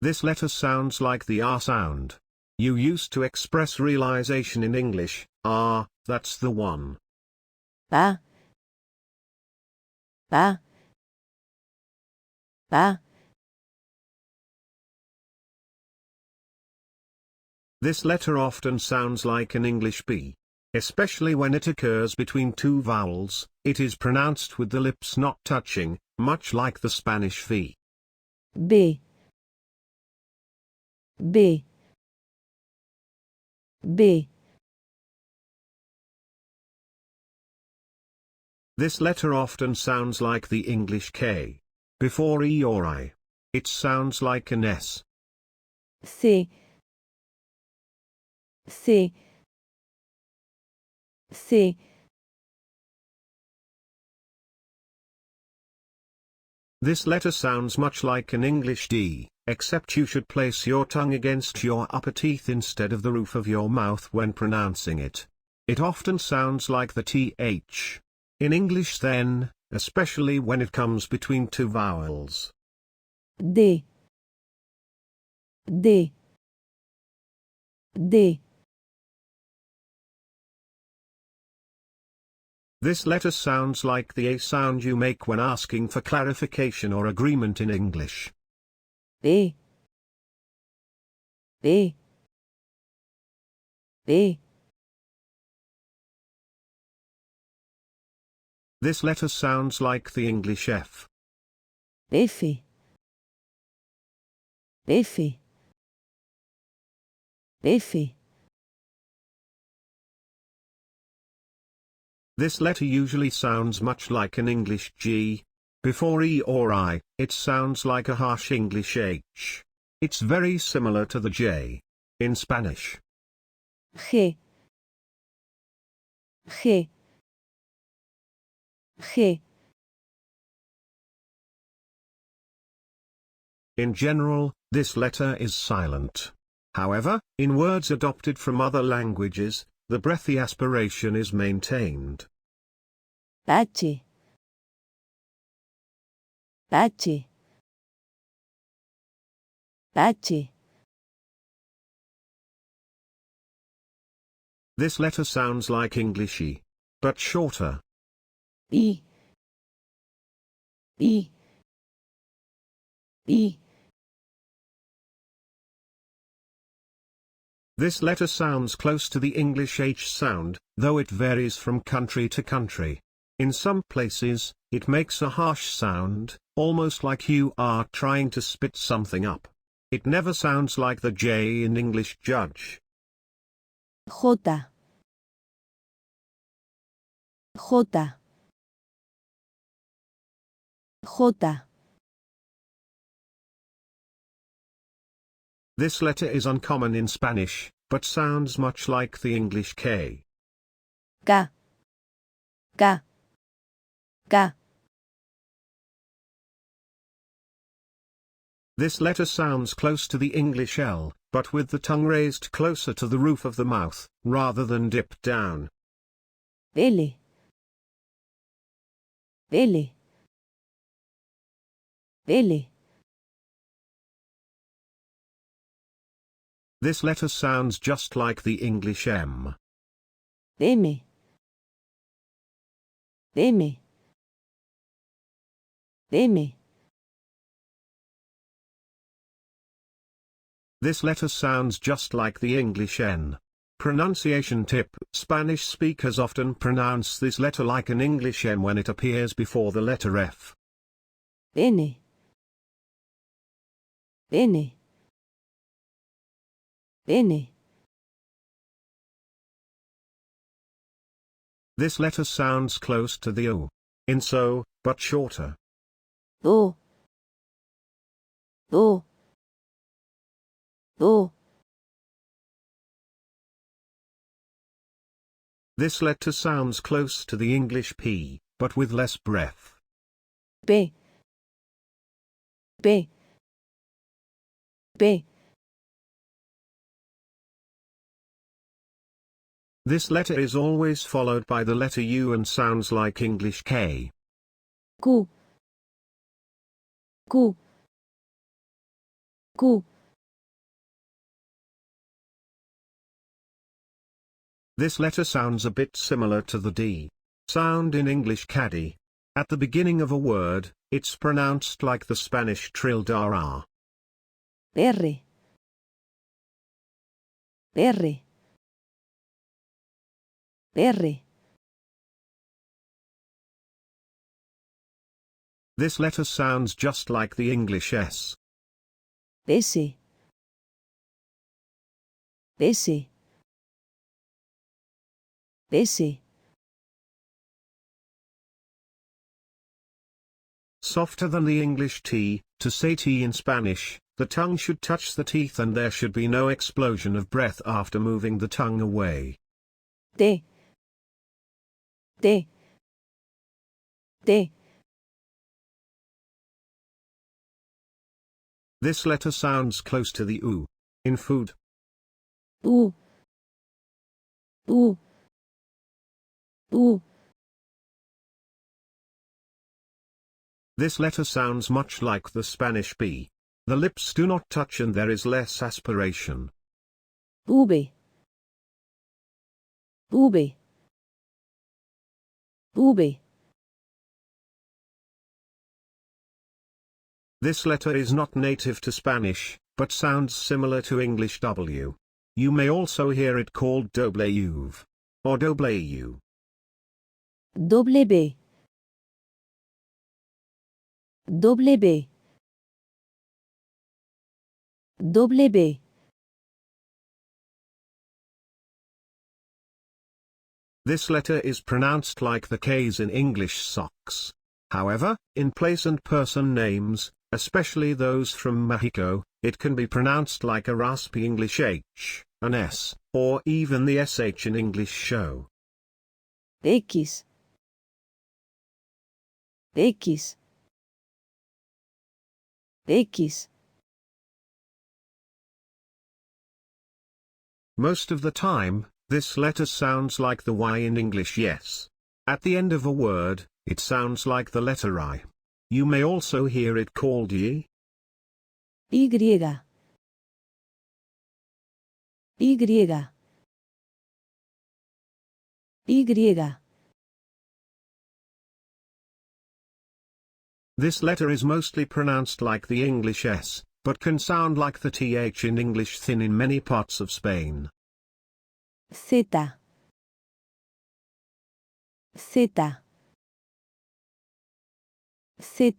This letter sounds like the R sound. You used to express realization in English, that's the one. 나, 나, 나. This letter often sounds like an English B. Especially when it occurs between two vowels, it is pronounced with the lips not touching, much like the Spanish V. B, B, B. This letter often sounds like the English K. Before E or I. It sounds like an S. C, C, C. This letter sounds much like an English D, except you should place your tongue against your upper teeth instead of the roof of your mouth when pronouncing it. It often sounds like the TH. In English then, especially when it comes between two vowels. D, D, D. This letter sounds like the A sound you make when asking for clarification or agreement in English. B, B, B. This letter sounds like the English F. F, F, F. This letter usually sounds much like an English G. Before E or I, it sounds like a harsh English H. It's very similar to the J in Spanish. G, G, G. In general, this letter is silent. However, in words adopted from other languages, the breathy aspiration is maintained. 나치, 나치, 나치. This letter sounds like English E, but shorter. E, E, E. This letter sounds close to the English H sound, though it varies from country to country. In some places, it makes a harsh sound, almost like you are trying to spit something up. It never sounds like the J in English judge. J, J, J. This letter is uncommon in Spanish, but sounds much like the English K. K, K, K. This letter sounds close to the English L, but with the tongue raised closer to the roof of the mouth, rather than dipped down. L, L, L. This letter sounds just like the English M. M, M, M. This letter sounds just like the English N. Pronunciation tip: Spanish speakers often pronounce this letter like an English M when it appears before the letter F. N, N, N. This letter sounds close to the O in so, but shorter. O, O, O. This letter sounds close to the English P, but with less breath. P, P, P. This letter is always followed by the letter U and sounds like English K. Q, Q. Q. This letter sounds a bit similar to the D sound in English caddy. At the beginning of a word, it's pronounced like the Spanish trill dar. R. R. R. This letter sounds just like the English S. S. S. S. Softer than the English T. To say tea in Spanish, the tongue should touch the teeth and there should be no explosion of breath after moving the tongue away. T. T. T. This letter sounds close to the U in food. U. U. U. This letter sounds much like the Spanish B. The lips do not touch and there is less aspiration. V. V. V. This letter is not native to Spanish, but sounds similar to English W. You may also hear it called doble U or doble U. W. W. W. This letter is pronounced like the K's in English socks. However, in place and person names, especially those from Mexico, it can be pronounced like a raspy English H, an S, or even the SH in English show. X. X. X. Most of the time, this letter sounds like the Y in English yes. At the end of a word, it sounds like the letter I. You may also hear it called Y. Y. Y. Y. This letter is mostly pronounced like the English S, but can sound like the TH in English thin in many parts of Spain. Z. Z. Z.